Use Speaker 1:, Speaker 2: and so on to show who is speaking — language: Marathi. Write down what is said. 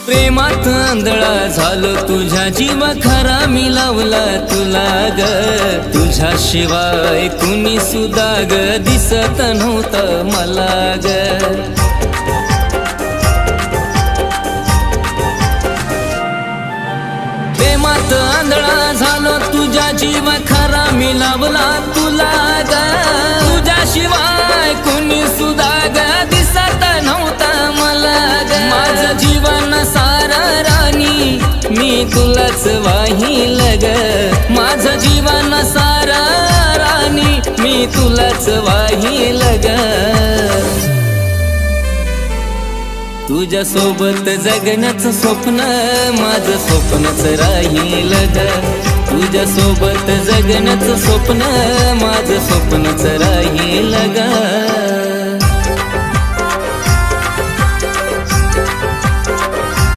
Speaker 1: प्रेमात आंधळा झालो तुझ्या जीव खरा मी लावला तुला ग तुझ्याशिवाय कुणी सुद्धा ग दिसत नव्हतं मला ग प्रेमात आंधळा झालो तुझ्या जीव खरा मी लावला तुला ग तुझ्याशिवाय कुणी सुद्धा ग दिसत नव्हतं मला ग माझं जीवन सारा राणी मी तुलाच वाहिल ग माझं जीवन सारा राणी मी तुलाच वाहिल ग तुझ्या सोबत जगण्याचं स्वप्न माझं स्वप्नच राहील ग तुझ्या सोबत जगण्याचं स्वप्न माझं स्वप्नच राहील ग